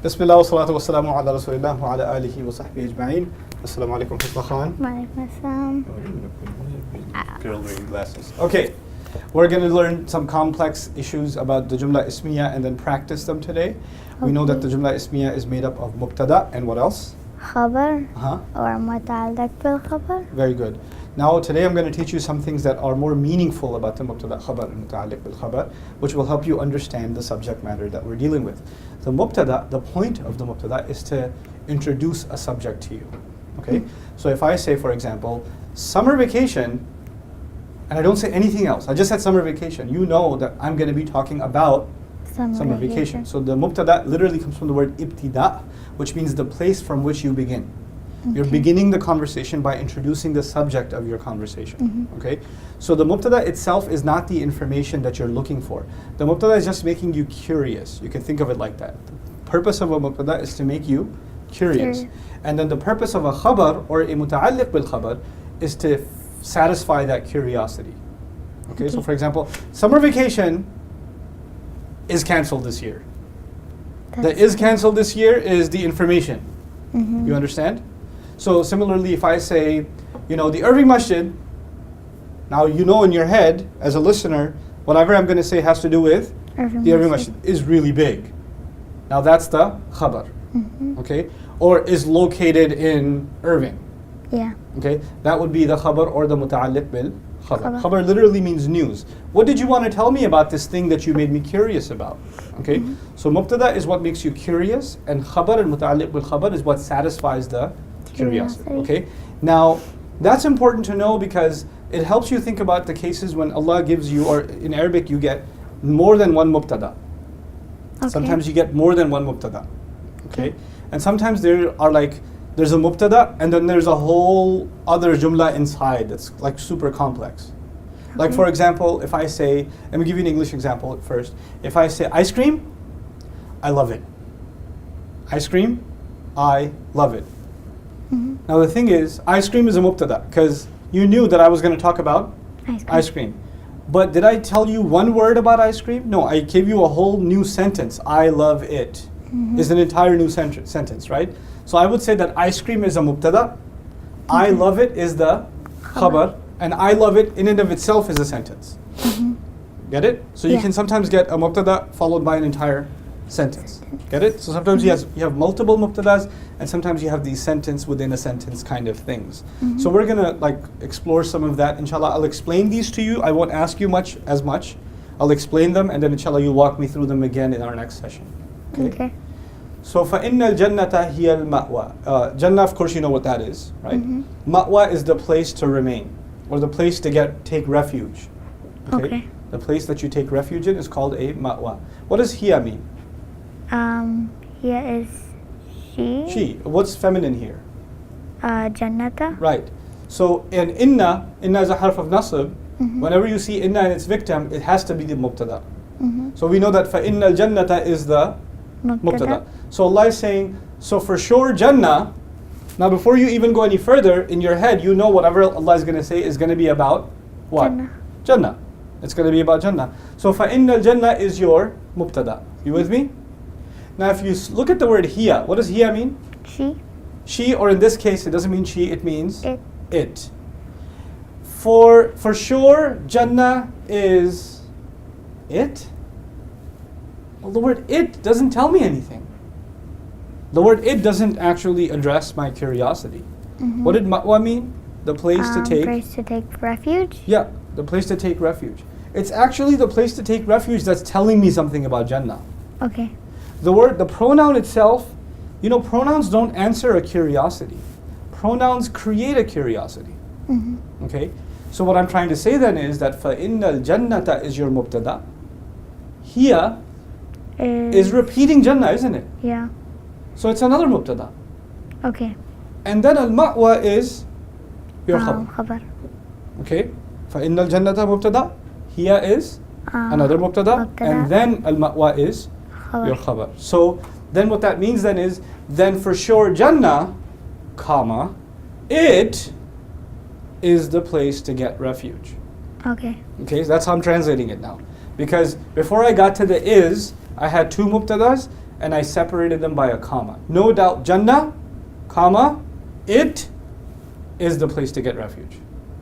Bismillah wa salatu wa salamu ala rasulillah wa ala alihi wa sahbihi ajma'in. Assalamu alaikum, Husna Khan. Girl wearing glasses. Okay, we're going to learn some complex issues about the Jumlah Ismiyyah and then practice them today. We know that the Jumlah Ismiyyah is made up of mubtada and what else? Khabar or muta'alliq bil khabar. Very good. Now today I'm going to teach you some things that are more meaningful about the mubtada khabar and muta'alliq bil khabar, which will help you understand the subject matter that we're dealing with. The mubtada, the point of the mubtada is to introduce a subject to you. Okay? So if I say, for example, summer vacation, and I don't say anything else, I just said summer vacation, you know that I'm going to be talking about summer vacation. So the mubtada literally comes from the word ibtida, which means the place from which you begin. You're beginning the conversation by introducing the subject of your conversation. Okay? So the mubtada itself is not the information that you're looking for. The mubtada is just making you curious. You can think of it like that. The purpose of a mubtada is to make you curious. And then the purpose of a khabar or a muta'alliq bil khabar is to satisfy that curiosity. Okay? So for example, summer vacation is cancelled this year. The is cancelled this year is the information. You understand? So similarly, if I say, you know, the Irving Masjid, now you know in your head, as a listener, whatever I'm going to say has to do with the Irving Masjid is really big. Now that's the khabar. Okay? Or is located in Irving. Yeah. Okay? That would be the khabar or the muta'alliq bil khabar. Khabar literally means news. What did you want to tell me about this thing that you made me curious about? Okay? So mubtada is what makes you curious, and khabar and muta'alliq bil khabar is what satisfies the curiosity. Okay? Now, that's important to know because it helps you think about the cases when Allah gives you, or in Arabic you get more than one mubtada. Sometimes you get more than one mubtada. Okay? And sometimes there are there's a mubtada and then there's a whole other jumla inside that's like super complex. Like for example, if I say, let me give you an English example first. If I say ice cream, I love it. Ice cream, I love it. Now the thing is, ice cream is a mubtada because you knew that I was going to talk about ice cream. But did I tell you one word about ice cream? No, I gave you a whole new sentence. I love it is an entire new sentence, right? So I would say that ice cream is a mubtada, I love it is the khabar, and I love it in and of itself is a sentence. Get it? So you can sometimes get a mubtada followed by an entire sentence. Get it? So sometimes you have multiple mubtadas, and sometimes you have these sentence within a sentence kind of things. So we're gonna explore some of that. Inshallah, I'll explain these to you. I won't ask you as much. I'll explain them, and then inshallah you'll walk me through them again in our next session. Okay. So فَإِنَّ الْجَنَّةَ هِيَ الْمَأْوَى. Jannah, of course you know what that is, right? Ma'wa is the place to remain, or the place to take refuge. Okay? The place that you take refuge in is called a ma'wa. What does hiya mean? Hiya is she. She. What's feminine here? Jannata. Right. So in inna is a harf of nasb. Whenever you see inna and its victim, it has to be the mubtada. So we know that فَإِنَّ الْجَنَّةَ is the mubtada. So Allah is saying, so for sure Jannah, now before you even go any further, in your head you know whatever Allah is going to say is going to be about what? Jannah. It's going to be about Jannah. So فَإِنَّ الْجَنَّةَ is your mubtada. You with me? Now if you look at the word hiya, what does hiya mean? She. She, or in this case it doesn't mean she, it means it. For sure Jannah is it? Well, the word it doesn't tell me anything. The word it doesn't actually address my curiosity. What did ma'wa mean? The place to take... Place to take refuge? Yeah, the place to take refuge. It's actually the place to take refuge that's telling me something about Jannah. Okay. The pronoun itself, you know, pronouns don't answer a curiosity. Pronouns create a curiosity. Okay? So what I'm trying to say then is that فَإِنَّ الْجَنَّةَ is your mubtada. Hiya is repeating Jannah, isn't it? Yeah. So it's another mubtada. Okay. And then al-ma'wa is your khabar. Okay? فَإِنَّ الْجَنَّةَ مُبْتَدَى. Hiya is another mubtada. And then al-ma'wa is your khabar. So then what that means then is, then for sure Jannah, comma, it is the place to get refuge. Okay. Okay, so that's how I'm translating it now. Because before I got to the is, I had two mubtadas, and I separated them by a comma. No doubt, Jannah, comma, it is the place to get refuge.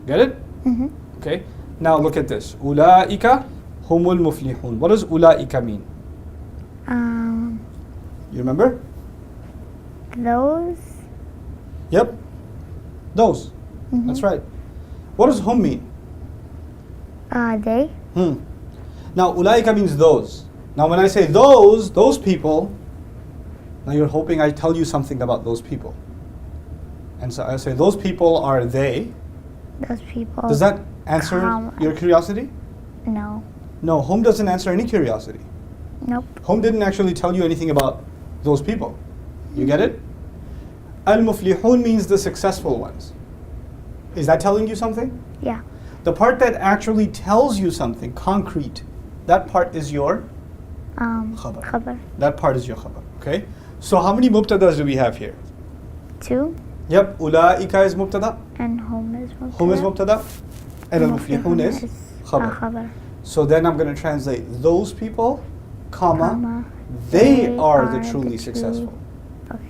Get it? Mm-hmm. Okay. Now look at this. Ulaika humul muflihun. What does ulaika mean? You remember? Those. Yep. Those. Mm-hmm. That's right. What does hum mean? They. Now ulaika means those. Now when I say those people, now you're hoping I tell you something about those people. And so I say those people are they. Those people. Does that answer your curiosity? No. No, hum doesn't answer any curiosity. Nope. Hum didn't actually tell you anything about those people. You get it? Al-muflihun means the successful ones. Is that telling you something? Yeah. The part that actually tells you something concrete, that part is your khabar. Khabar. That part is your khabar. Okay? So how many mubtadas do we have here? 2. Yep, ulaika is mubtada, And hum is mubtada. hum is mubtada, and al-muflihun is khabar. Khabar. So then I'm going to translate those people, comma, Comma, they are the truly successful. Okay.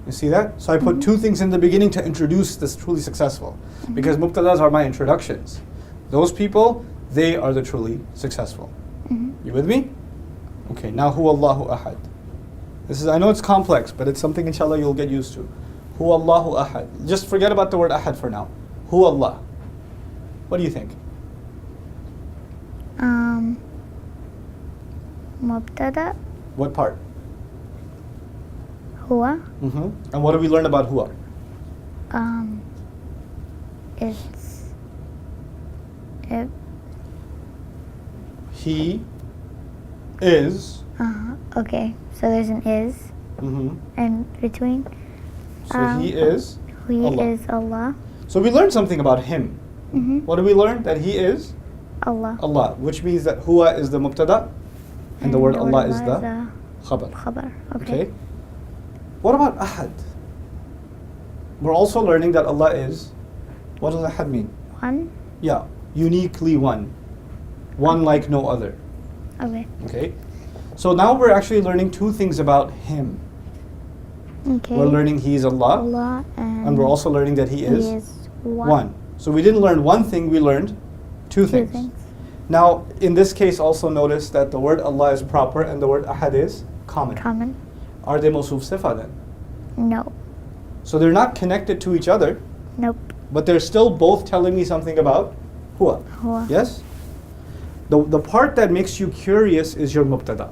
You see that? So I put two things in the beginning to introduce this truly successful. Because mubtadas are my introductions. Those people, they are the truly successful. You with me? Okay, now huwa Allahu ahad. This is, I know it's complex, but it's something inshallah you'll get used to. Huwa Allahu ahad. Just forget about the word ahad for now. Huwa Allah. What do you think? Mubtada. What part? Huwa. And what do we learn about huwa? It. He is. Okay. So there's an is in between. So he is. He Allah. is Allah. So we learned something about him. What did we learn? That he is Allah. Allah, which means that huwa is the mubtada and the word Allah is the khabar. Khabar. Okay. What about ahad? We're also learning that Allah is, what does ahad mean? One. Yeah, uniquely one. One like no other. Okay. Okay. So now we're actually learning two things about him. Okay. We're learning he is Allah, Allah and we're also learning that he is one. So we didn't learn one thing, we learned two things. Now, in this case, also notice that the word Allah is proper and the word ahad is common. Common. Are they mawsuf sifa then? No. So they're not connected to each other, Nope. but they're still both telling me something about huwa. Huwa. Yes? The part that makes you curious is your mubtada.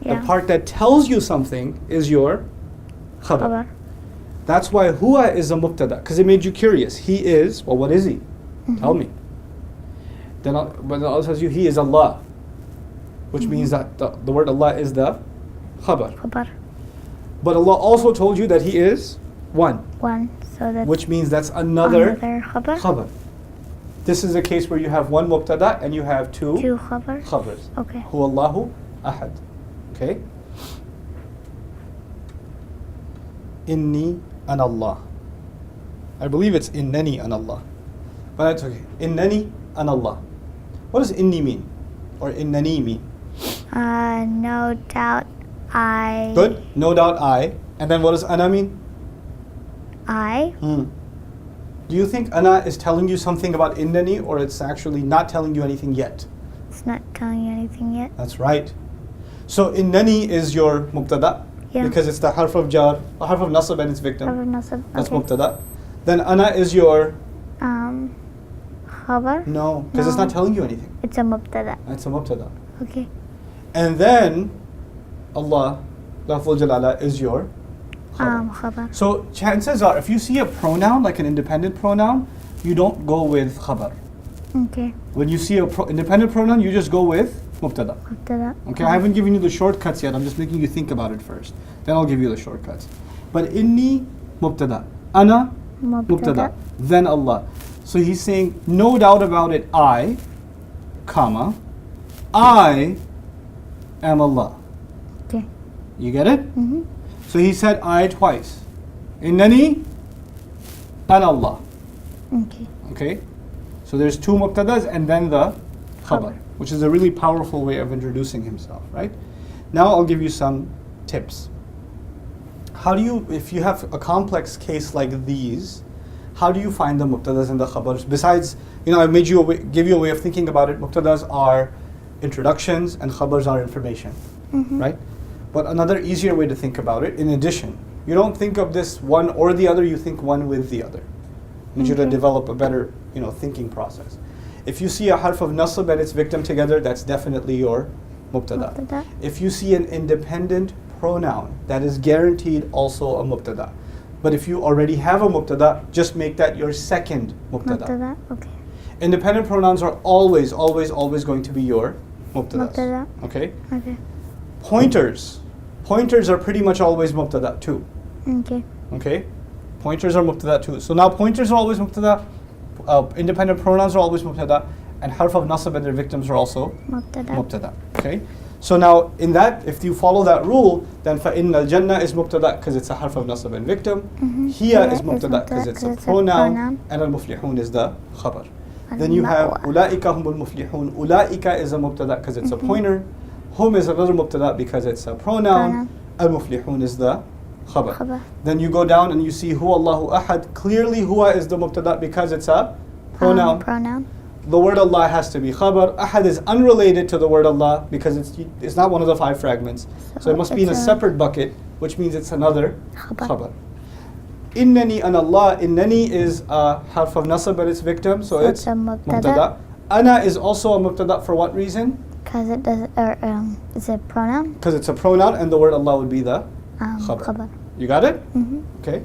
Yeah. The part that tells you something is your khabar. Khabar. That's why huwa is a mubtada, because it made you curious. He is, well, what is he? Tell me. Then when Allah tells you he is Allah, which means that the word Allah is the khabar. Khabar. But Allah also told you that he is one, One. So that's which means that's another khabar. khabar. This is a case where you have one mubtada and you have two Khabars. khabars. Okay. Huwa Allahu ahad. Okay? Inni an Allah. I believe it's innani an Allah. But that's okay. Innani an Allah. What does inni mean? Or innani mean? No doubt I. Good. No doubt I. And then what does ana mean? I. Do you think ana is telling you something about innani, or it's actually not telling you anything yet? It's not telling you anything yet. That's right. So innani is your mubtada, Yeah. because it's the harf of jar, the harf of nasab and its victim. Khabar nasab. That's Okay. mubtada. Then ana is your Khabar. no, because it's No. not telling you anything. It's a mubtada. That's a mubtada. Okay. And then Allah, lafzul jalala, is your khabar. Khabar. So chances are, if you see a pronoun like an independent pronoun, you don't go with khabar. Okay. When you see a independent pronoun, you just go with mubtada. Mubtada. Okay, I haven't given you the shortcuts yet. I'm just making you think about it first. Then I'll give you the shortcuts. But inni mubtada, ana mubtada, then Allah. So he's saying, no doubt about it, I, comma, I am Allah. Okay. You get it? Mm-hmm. So he said I twice. Innani an Allah. Okay. Okay? So there's two mubtadas and then the khabar, Khabar. which is a really powerful way of introducing himself, right? Now I'll give you some tips. How do you, if you have a complex case like these, how do you find the mubtadas and the khabars? Besides, I made you give you a way of thinking about it. Mubtadas are introductions and khabars are information, right? But another easier way to think about it, in addition, you don't think of this one or the other, you think one with the other. I need you to develop a better, thinking process. If you see a harf of nasab and its victim together, that's definitely your mubtada. If you see an independent pronoun, that is guaranteed also a mubtada. But if you already have a mubtada, just make that your second mubtada. Okay. Independent pronouns are always, always, always going to be your mubtadas. Okay? Okay. Pointers are pretty much always mubtada too. Okay. Okay? Pointers are mubtada too. So now pointers are always mubtada, independent pronouns are always mubtada, and harf of nasab and their victims are also mubtada. Okay? So now in that, if you follow that rule, then فَإِنَّ الْجَنَّةِ is mubtada because it's a harf of nasab and victim. Hiya is mubtada because it's a pronoun, and al-muflihun is the khabar. Then you have أُولَٰئِكَ هُمُ الْمُفْلِحُونَ. Ulaika is a mubtada because it's a pointer. Hum is another mubtada because it's a pronoun. Al-muflihun is the khabar. Then you go down and you see Huwa Allahu Ahad. Clearly Huwa is the mubtada because it's a pronoun. The word Allah has to be khabar. Ahad is unrelated to the word Allah because it's not one of the 5 fragments. So it must be in a separate bucket, which means it's another khabar. Innani an Allah. Innani is a harf of nasab and its victim, so it's a mubtada. Ana is also a mubtada for what reason? Because it's a pronoun. Because it's a pronoun and the word Allah would be the khabar. You got it? Okay.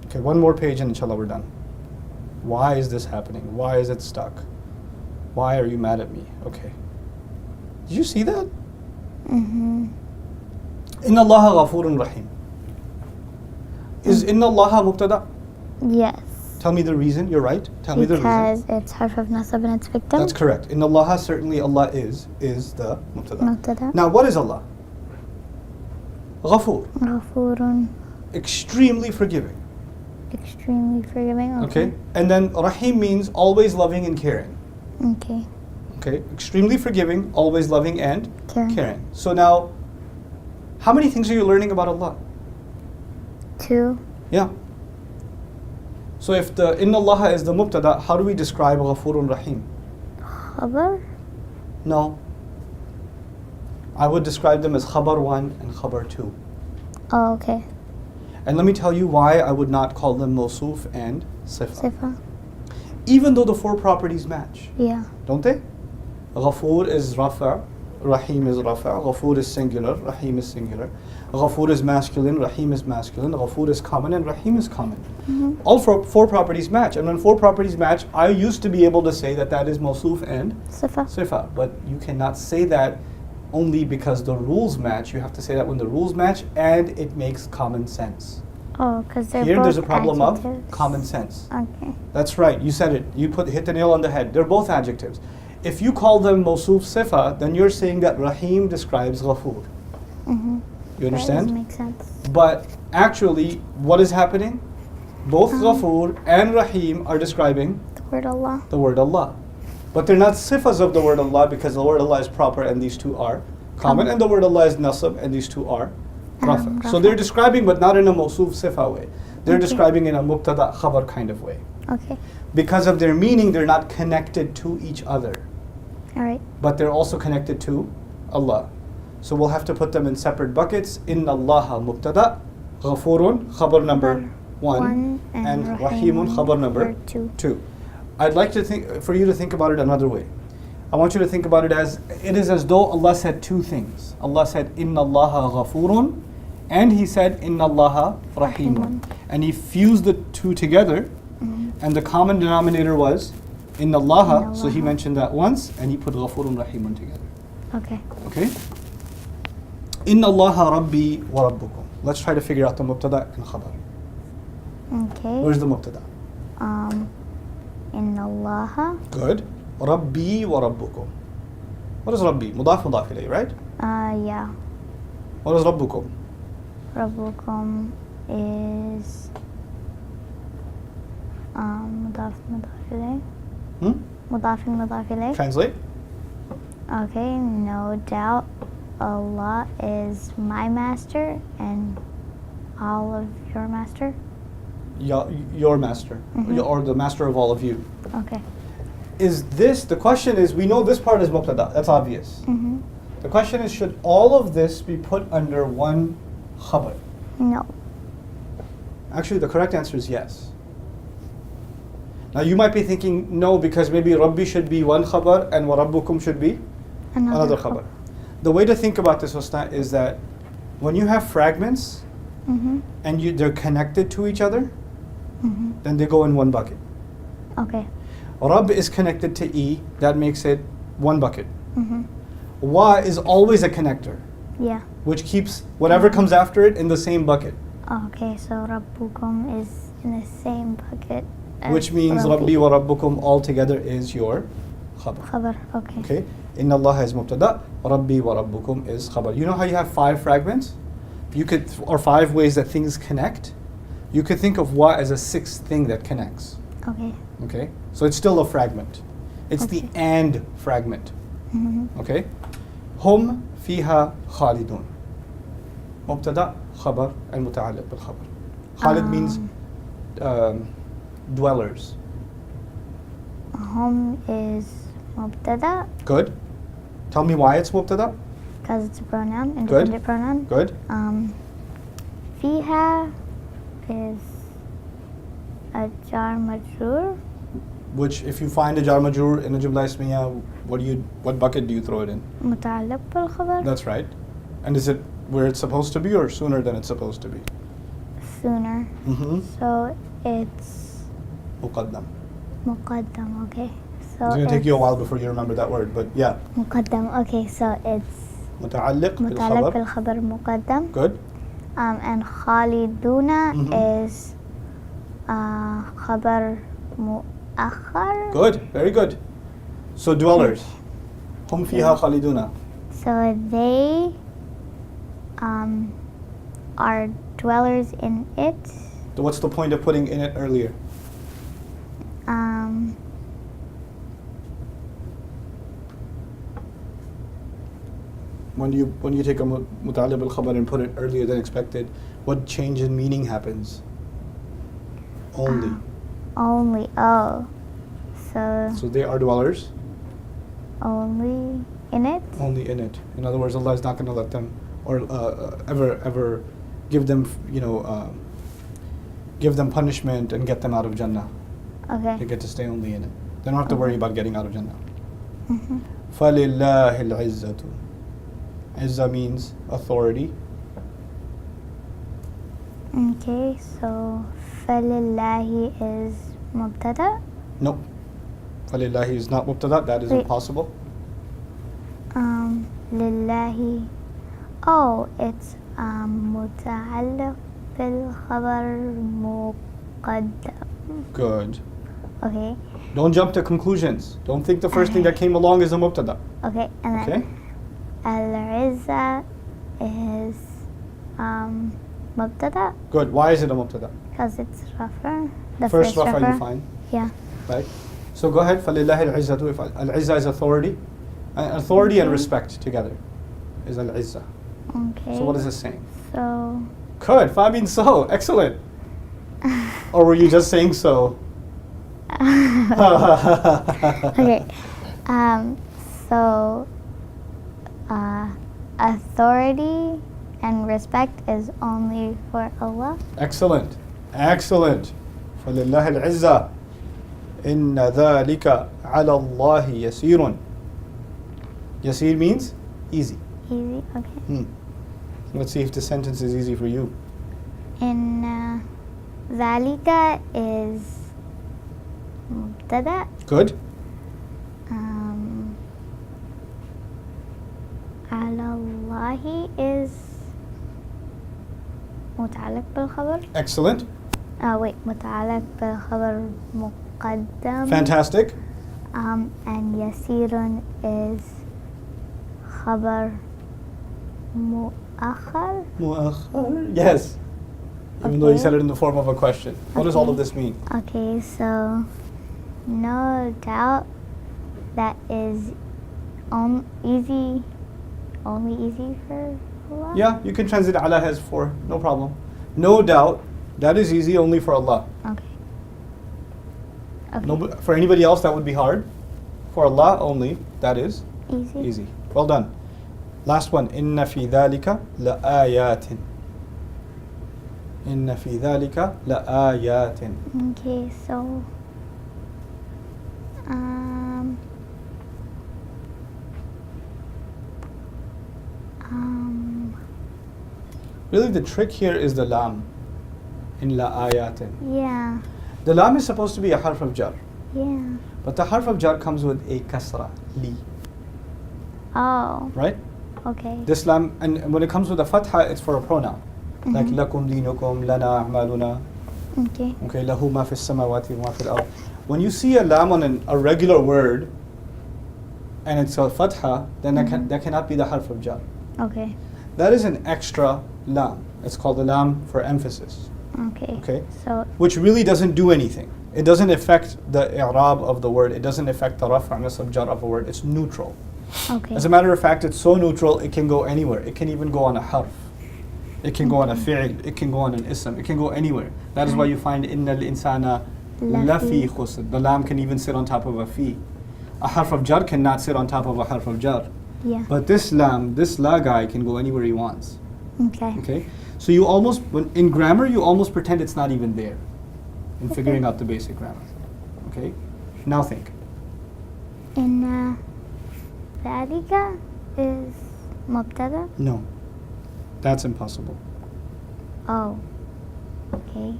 Okay, one more page and inshallah we're done. Why is this happening? Why is it stuck? Why are you mad at me? Okay. Did you see that? Inna Allaha ghafurun rahim. Is Inna Allaha mubtada? Yes. Tell me the reason. You're right. Tell me the reason. Because it's harf of nasab and its victim. That's correct. Inna Allaha, certainly Allah is the mubtada. Now what is Allah? Ghafur. Ghafurun. Extremely forgiving. Extremely forgiving. Okay. And then Rahim means always loving and caring. Okay. Okay. Extremely forgiving, always loving and caring. So now, how many things are you learning about Allah? 2. Yeah. So if the Inna Allah is the mubtada, how do we describe Ghafurun Rahim? Khabar? No. I would describe them as Khabar 1 and Khabar 2. Oh, okay. And let me tell you why I would not call them Mawsuf and Sifa. Even though the 4 properties match. Yeah. Don't they? Ghafur is Rafa, Rahim is Rafa, Ghafur is singular, Rahim is singular. Ghafur is masculine, Rahim is masculine, Ghafur is common, and Rahim is common. All 4 properties match. And when 4 properties match, I used to be able to say that is Mawsuf and Sifa. But you cannot say that only because the rules match. You have to say that when the rules match and it makes common sense. Oh, because they're Here both there's a problem adjectives. of common sense. Okay. That's right. You said it. You hit the nail on the head. They're both adjectives. If you call them Mawsuf Sifa, then you're saying that Rahim describes Ghafur. You understand? That doesn't make sense. But actually, what is happening? Both Ghafur and Rahim are describing The word Allah. the word Allah. But they're not sifas of the word Allah because the word Allah is proper and these 2 are common, and the word Allah is nasab and these 2 are rafa. So they're describing, but not in a mawsuf sifa way. They're describing in a mubtada khabar kind of way. Okay. Because of their meaning, they're not connected to each other. Alright. But they're also connected to Allah. So we'll have to put them in separate buckets. Inna Allaha mubtada, Ghafurun khabar number 1, and Rahimun khabar number 2. I'd like for you to think about it another way. I want you to think about it as though Allah said 2 things. Allah said Inna Allaha ghafurun, and He said Inna Allaha rahimun. And He fused the 2 together, and the common denominator was Inna Allaha. So He mentioned that once, and He put ghafurun rahimun together. Okay? Inna Allaha rabbi wa rabbukum. Let's try to figure out the mubtada and khabar. Okay. Where's the mubtada? Inna Allaha. Good. Rabbi wa rabbukum. What is Rabbi? Mudaf ilayh, right? Yeah. What is Rabbukum? Rabbukum is mudaf ilayh. Mudaf ilayh. Translate. Okay, no doubt. Allah is my master and all of your master? Your master, or the master of all of you. Okay. Is this, the question is, we know this part is mubtada, that's obvious. Mm-hmm. The question is, should all of this be put under one khabar? No. Actually, the correct answer is yes. Now you might be thinking, no, because maybe Rabbi should be one khabar and wa Rabbukum should be another khabar. The way to think about this, Husna, is that when you have fragments and they're connected to each other, then they go in one bucket. Okay. Rabb is connected to E, that makes it one bucket. Wa is always a connector, Yeah. which keeps whatever comes after it in the same bucket. Okay, so Rabbukum is in the same bucket as Which means Rabbi wa Rabbukum all together is your khabar. Khabar. Okay. Okay? Inna Allah is mubtada, Rabbi wa Rabbukum is khabar. You know how you have 5 fragments? You could, or 5 ways that things connect. You could think of wa as a 6th thing that connects. Okay. Okay? So it's still a fragment. It's the and fragment. Okay? Hum fiha khalidun. Mubtada, khabar, and muta'alliq bil khabar. Khalid means dwellers. Hum is mubtada Good. Tell me why it's mubtada. because it's a pronoun, Good. independent pronoun. Good. Fiha is a jar majrur. Which, if you find a jar majrur in a Jumlah Ismiyyah, what bucket do you throw it in? متعلق بالخبر. That's right. And is it where it's supposed to be or sooner than it's supposed to be? Sooner. So it's Muqaddam. muqaddam. Okay. So It's going to take you a while before you remember that word, but yeah. muqaddam. Okay. So it's متعلق متعلق بالخبر. بالخبر مقدم. Good. And خالدون is خبر مؤخر. Good. Very good. So dwellers. Hum fiha khaliduna. So they are dwellers in it. What's the point of putting in it earlier? When you take a muta'alliq bil khabar and put it earlier than expected, what change in meaning happens? Only. Only. Oh. So they are dwellers. only in it. Only in it. In other words, Allah is not going to let them or ever give them, give them punishment and get them out of Jannah. Okay. They get to stay only in it. They don't have to worry about getting out of Jannah. فَلِلَّهِ الْعِزَّةُ. Izzah means authority. Okay, so فَلِلَّهِ is مبتدا. Nope. فَلِلَّهِ is not mubtada. That is impossible. لله. Oh, it's متعلق بالخبر مقدم. Good. Okay. Don't jump to conclusions. Don't think the first thing that came along is a mubtada. Okay, and then Okay? al-izza is mubtada Good. Why is it a mubtada? because it's rafa. The First first rafa rafa. you find. Yeah. Right? So go ahead. فَلِلَّهِ الْعِزَّةُ. If al-izza is authority. Authority and respect together is al-izza. Okay. So what is this saying? So Good. Fa means so. Excellent. Or were you just saying so? okay. So authority and respect is only for Allah. Excellent. Excellent. فَلِلَّهِ الْعِزَّةُ إِنَّ ذَلِكَ عَلَى اللَّهِ يَسِيرٌ. Yasir means easy. Easy. Okay. Let's see if the sentence is easy for you. In ذلك is مبتدأ. Good. على الله is متعلق بالخبر. Excellent. Wait, متعلق بالخبر مقدم. Fantastic. And يسير is خبر مؤخر. مؤخر. Yes. Even though you said it in the form of a question. What does all of this mean? Okay, so no doubt that is easy only easy for Allah? Yeah, you can translate ala as for, no problem. No doubt, that is easy only for Allah. Okay. Okay. No, for anybody else that would be hard. For Allah only, that is Easy. easy. Well done. Last one. Inna fi dhalika la ayatin. Inna fi dhalika la ayatin. Okay, so um Really, the trick here is the lam. In la ayatin. yeah. The lam is supposed to be a harf of jar. Yeah. But the harf of jar comes with a kasra, li. Oh, Right? okay. This lam, and when it comes with a fatha, it's for a pronoun. Like Mhm. lakum dinukum, lana a'maluna. Okay. Okay, lahu ma fis samawati wa ma fil ard. When you see a lam on a regular word, and it's a fatha, then that cannot be the harf of jar. Okay. That is an extra lam. It's called a lam for emphasis. Okay. Okay? So Which really doesn't do anything. It doesn't affect the i'rab of the word. It doesn't affect the raf' nasab jar of a word. It's neutral. okay. As a matter of fact, it's so neutral, it can go anywhere. It can even go on a harf. It can go on a fi'l. It can go on an ism. It can go anywhere. That is why you find inna al-insana lafi khusr. The lam can even sit on top of a fi. A harf of jar cannot sit on top of a harf of jar. Yeah. But this lam, this la guy can go anywhere he wants. Okay. Okay? So you almost, in grammar, you almost pretend it's not even there in figuring out the basic grammar. Okay? Now think. Inna dhalika is mubtada? No. That's impossible. Oh. Okay.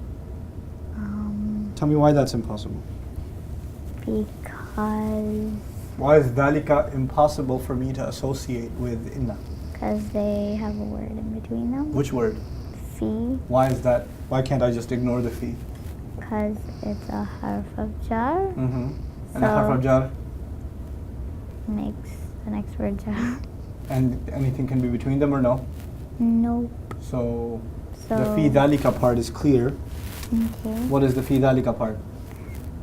Tell me why that's impossible. Because Why is dhalika impossible for me to associate with inna? they have a word in between them. Which word? Fi. Why is that? Why can't I just ignore the fi? Because it's a harf of jar. Mm-hmm. And the harf So- of jar? Makes the next word jar. And anything can be between them or no? Nope. So, So the fi dhalika part is clear. okay. What is the fi dhalika part?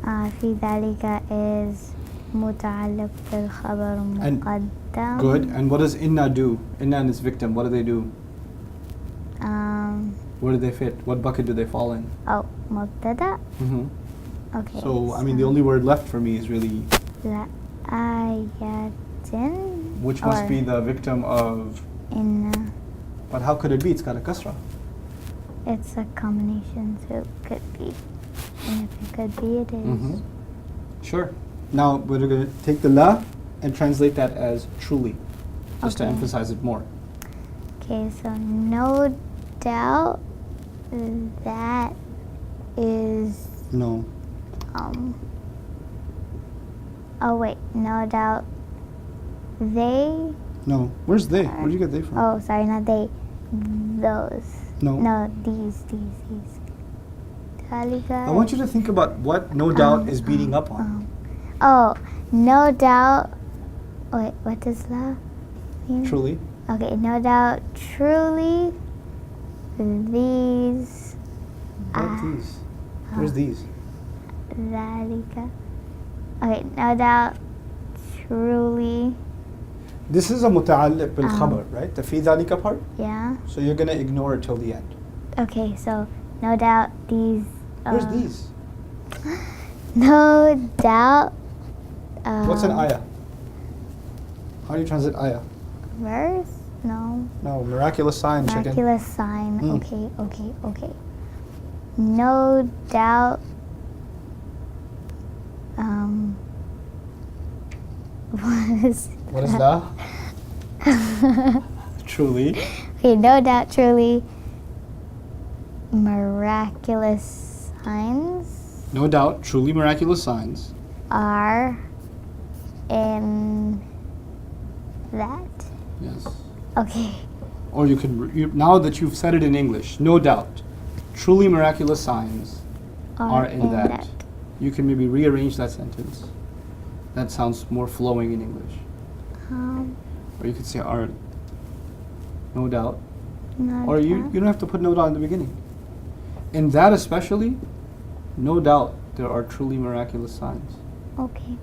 في ذلك is متعلق بالخبر And- مقدم. Good. And what does inna do? Inna and its victim, what do they do? Where do they fit? What bucket do they fall in? Oh, مبتدأ. Mm-hmm. Okay. So, I mean, the only word left for me is really, لآية which must or be the victim of, in but how could it be? It's got a kasra. it's a combination, so it could be. And if it could be, it is. Mm-hmm. Sure. Now we're going to take the la and translate that as truly, just to Okay. emphasize it more. Okay, so no doubt that is No. oh wait, no doubt they No. Where's they? Where'd you get they from? oh sorry, not they, those. No. No, these. I want you to think about what no doubt is beating up on. Oh, no doubt. Wait, what does that mean? Truly. Okay, no doubt. Truly, these. What these? Where's these? ذلك. Okay, no doubt. Truly, This is a muta'alliq bil khabar, right? The fi dhalika part. yeah. So you're going to ignore it till the end. Okay, so no doubt these. Where's these? No doubt. What's an ayah? How do you translate ayah? Verse? No. No, miraculous sign, chicken. Miraculous sign. Mm. Okay. No doubt. What is that? Truly. Okay, no doubt, truly, miraculous signs No doubt, truly miraculous signs. are in that. Yes. Okay. Or you could, now that you've said it in English, no doubt, truly miraculous signs are in that. You can maybe rearrange that sentence. That sounds more flowing in English. Or you could say are, no doubt. No Or you doubt. don't have to put no doubt in the beginning. In that especially, no doubt there are truly miraculous signs. Okay.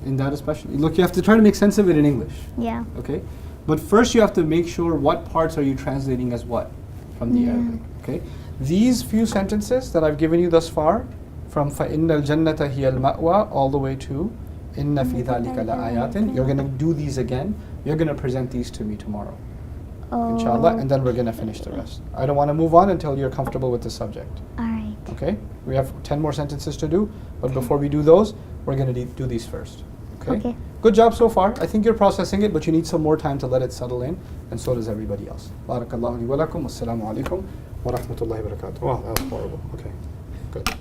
In that especially. Look, you have to try to make sense of it in English. Yeah. Okay? But first you have to make sure what parts are you translating as what from the Arabic. Okay? These few sentences that I've given you thus far, from فَإِنَّ الْجَنَّةَ هِيَ الْمَأْوَى all the way to إِنَّ فِي ذَلِكَ لَآيَاتٍ, you're going to do these again. You're going to present these to me tomorrow. Inshallah, and then we're going to finish the rest. I don't want to move on until you're comfortable with the subject. Alright. Okay? We have 10 more sentences to do, but before we do those, we're going to do these first. Okay? Good job so far. I think you're processing it, but you need some more time to let it settle in, and so does everybody else. Barakallahu li wa lakum. Assalamu alaikum wa rahmatullahi wa barakatuh. Oh, that was horrible. Okay, good.